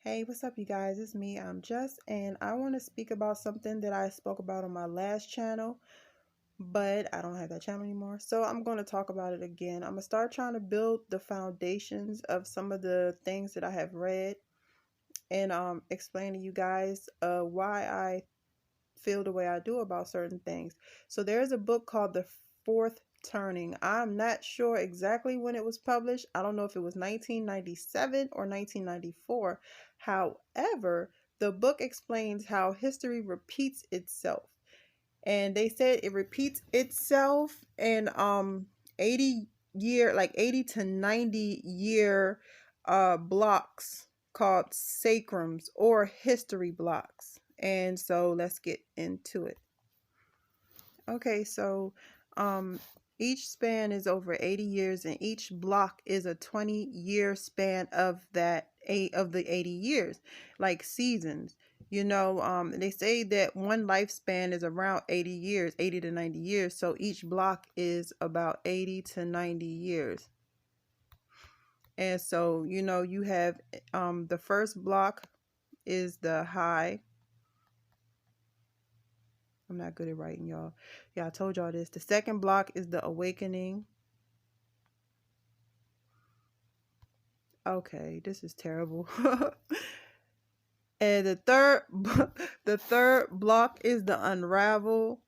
Hey, what's up, you guys? It's me, I'm Just, and I want to speak about something that I spoke about on my last channel, but I don't have that channel anymore. So I'm going to talk about it again. I'm going to start trying to build the foundations of some of the things that I have read and explain to you guys why I feel the way I do about certain things. So there's a book called The Fourth Turning. I'm not sure exactly when it was published. I don't know if it was 1997 or 1994. However, the book explains how history repeats itself. And they said it repeats itself in 80 to 90 year blocks called sacrums or history blocks. And so let's get into it. Okay, so um each span is over 80 years, and each block is a 20-year span of the 80 years, like seasons. They say that one lifespan is around 80 years, 80 to 90 years. So each block is about 80 to 90 years. And so, you have the first block is the high. I'm not good at writing, y'all. Yeah, I told y'all this. The second block is the awakening. Okay, this is terrible. And the third block is the unravel.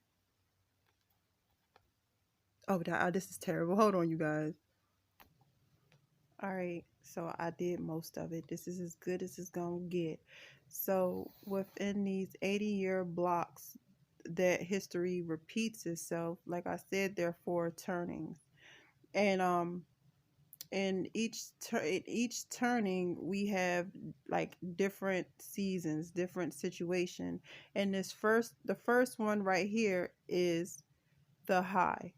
Oh, this is terrible. Hold on, you guys. All right, so I did most of it. This is as good as it's gonna get. So within these 80-year blocks that history repeats itself, like I said, there are four turnings. And in each turning we have like different seasons, different situation. And the first one right here is the high,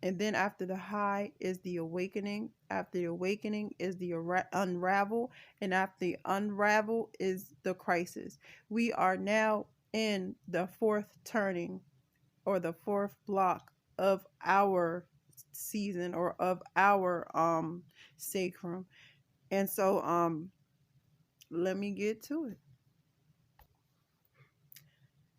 and then after the high is the awakening. After the awakening is the unravel, and after the unravel is the crisis. We are now in the fourth turning, or the fourth block of our season, or of our sacrum. And so let me get to it.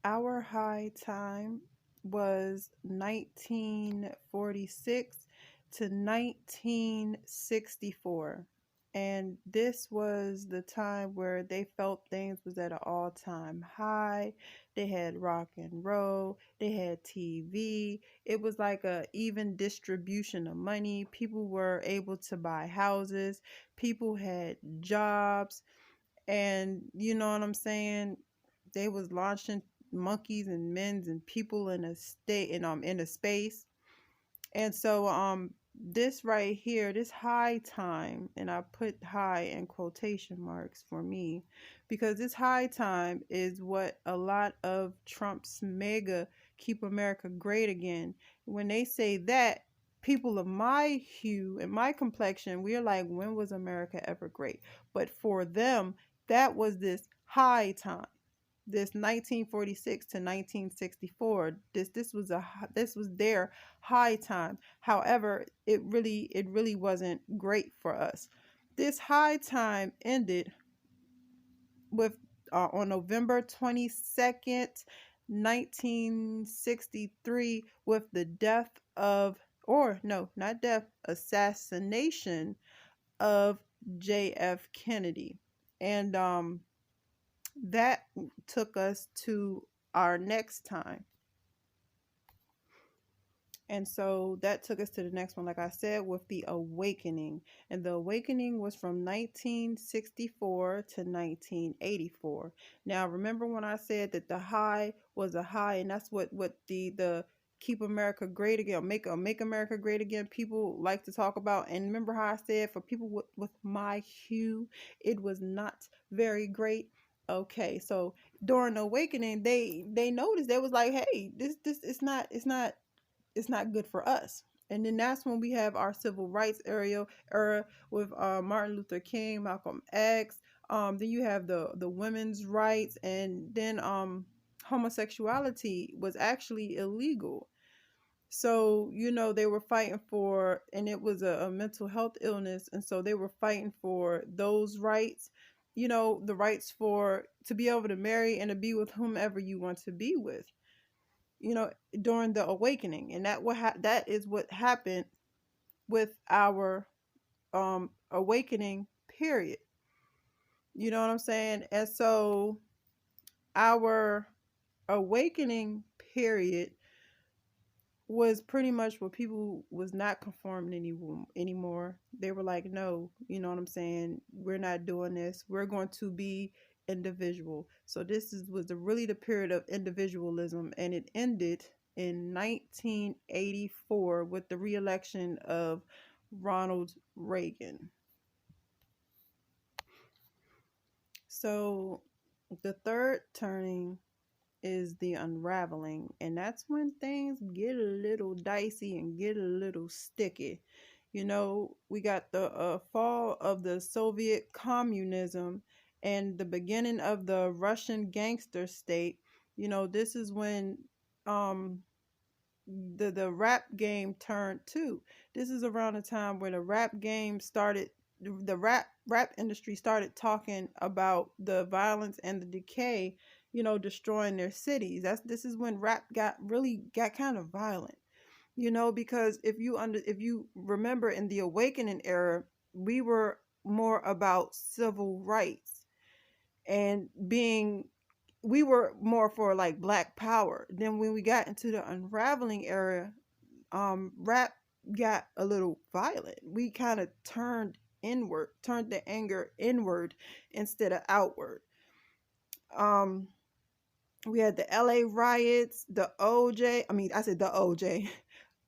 Our high time was 1946 to 1964. And this was the time where they felt things was at an all-time high. They had rock and roll, they had TV. It was like a even distribution of money. People were able to buy houses, people had jobs, and you know what I'm saying? They was launching monkeys and men's and people in a state, in a space. And so this right here, this high time, and I put high in quotation marks for me, because this high time is what a lot of Trump's mega keep America great again. When they say that, people of my hue and my complexion, we're like, when was America ever great? But for them, that was this high time, this 1946 to 1964. This was their high time. However, it really wasn't great for us. This high time ended with on November 22nd, 1963, with the death of, or no, not death, assassination of JF Kennedy. And that took us to our next time. And so that took us to the next one, like I said, with the awakening. And the awakening was from 1964 to 1984. Now, remember when I said that the high was a high, and that's what the Keep America Great Again, make America Great Again, people like to talk about. And remember how I said, for people with my hue, it was not very great. Okay, so during the awakening, they noticed, they was like, hey, this it's not good for us. And then that's when we have our civil rights era with Martin Luther King, Malcolm X. Then you have the women's rights, and then homosexuality was actually illegal. So, they were fighting for, and it was a mental health illness. And so they were fighting for those rights, the rights to be able to marry and to be with whomever you want to be with, during the awakening. And that is what happened with our awakening period. You know what I'm saying? And so our awakening period was pretty much where people was not conforming anymore. They were like, no, you know what I'm saying? We're not doing this. We're going to be individual. So was really the period of individualism, and it ended in 1984 with the re-election of Ronald Reagan. So the third turning is the unraveling, and that's when things get a little dicey and get a little sticky. We got the fall of the Soviet communism and the beginning of the Russian gangster state. This is when the rap game turned too. This is around the time where the rap game started. The rap industry started talking about the violence and the decay, destroying their cities. This is when rap got kind of violent. Because if you remember, in the awakening era, we were more about civil rights and we were more for like black power. Then when we got into the unraveling era, rap got a little violent. We kind of turned the anger inward instead of outward. We had the LA riots, the OJ. I said the OJ.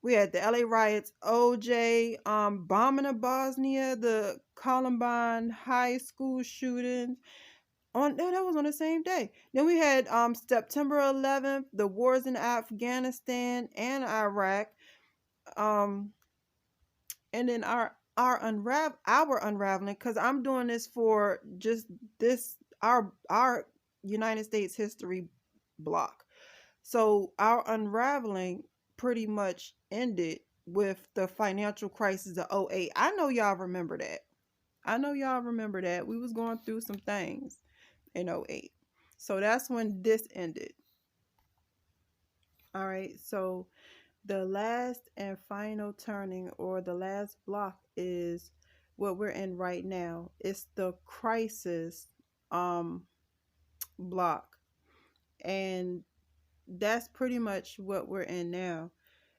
We had the LA riots, OJ, bombing of Bosnia, the Columbine high school shootings. That was on the same day. Then we had September 11th, the wars in Afghanistan and Iraq. And then our unraveling, because I'm doing this for just this our United States history block. So our unraveling pretty much ended with the financial crisis of 2008. I know y'all remember that. We was going through some things in 2008. So that's when this ended. All right, so the last and final turning, or the last block, is what we're in right now. It's the crisis block. And that's pretty much what we're in now.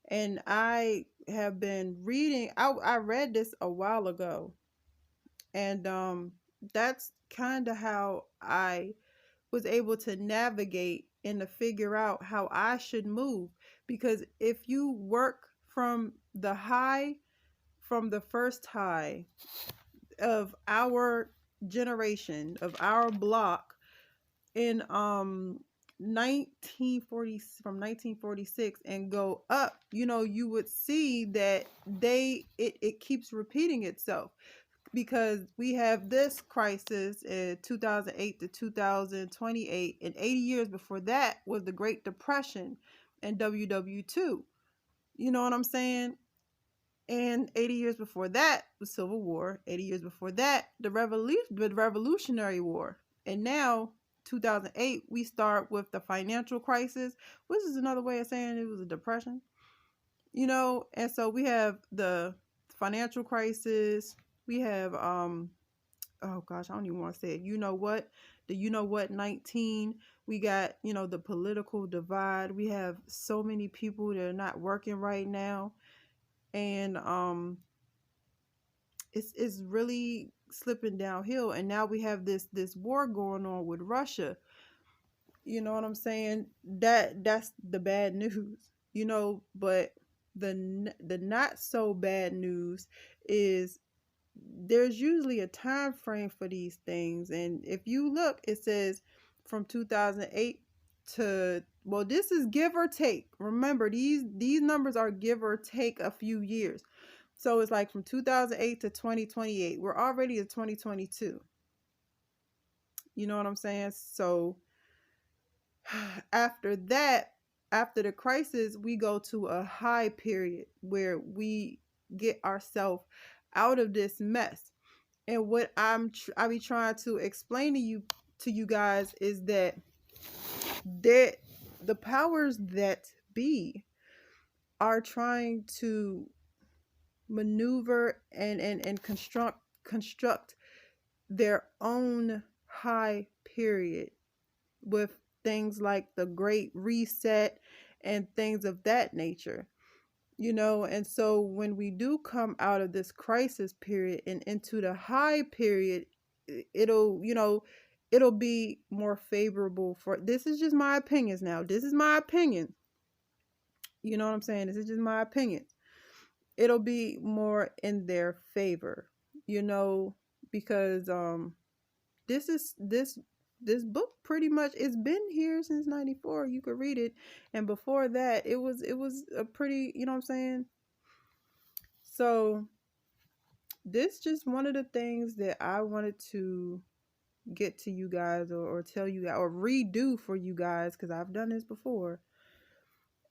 And I have been reading, I read this a while ago. And that's kind of how I was able to navigate and to figure out how I should move. Because if you work from the first high of our generation, of our block, in 1940, from 1946 and go up, you would see that it keeps repeating itself. Because we have this crisis in 2008 to 2028, and 80 years before that was the Great Depression and WW2. You know what I'm saying? And 80 years before that was Civil War. 80 years before that, the Revolutionary War. And now, 2008, we start with the financial crisis, which is another way of saying it was a depression. And so we have the financial crisis. We have oh gosh, I don't even want to say it. The 19. We got, the political divide. We have so many people that are not working right now. And it's really slipping downhill. And now we have this war going on with Russia. You know what I'm saying? That's the bad news. But the not so bad news is there's usually a time frame for these things. And if you look, it says from 2008 to, well, this is give or take. Remember, these numbers are give or take a few years. So it's like from 2008 to 2028. We're already at 2022. You know what I'm saying? So after that, after the crisis, we go to a high period where we get ourselves out of this mess. And what I be trying to explain to you guys is that that the powers that be are trying to maneuver and construct their own high period with things like the great reset and things of that nature. And so when we do come out of this crisis period and into the high period, it'll be more favorable for, this is just my opinions now, this is my opinion, you know what I'm saying, this is just my opinion, it'll be more in their favor, because this book pretty much, it's been here since 94. You could read it, and before that it was a pretty, you know what I'm saying. So this just one of the things that I wanted to get to you guys, or tell you guys, or redo for you guys, because I've done this before,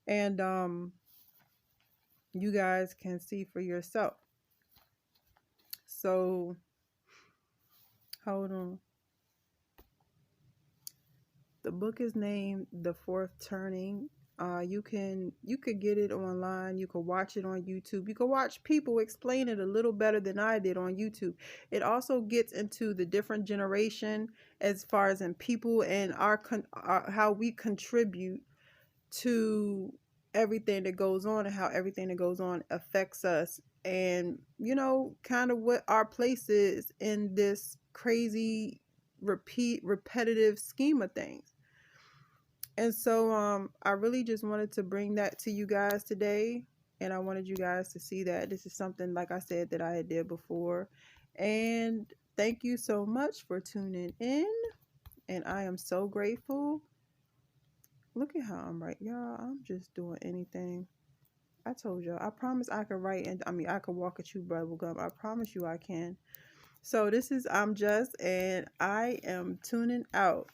and you guys can see for yourself. So hold on. The book is named The Fourth Turning. You could get it online. You could watch it on YouTube. You could watch people explain it a little better than I did on YouTube. It also gets into the different generation, as far as in people, and our how we contribute to everything that goes on, and how everything that goes on affects us, and kind of what our place is in this crazy repetitive scheme of things. And so I really just wanted to bring that to you guys today, and I wanted you guys to see that this is something, like I said, that I had did before. And thank you so much for tuning in, and I am so grateful. Look at how I'm right, y'all. I'm just doing anything. I told y'all, I promise I could write, and I could walk a chew bubble gum. I promise you I can. So this is I'm Just, and I am tuning out.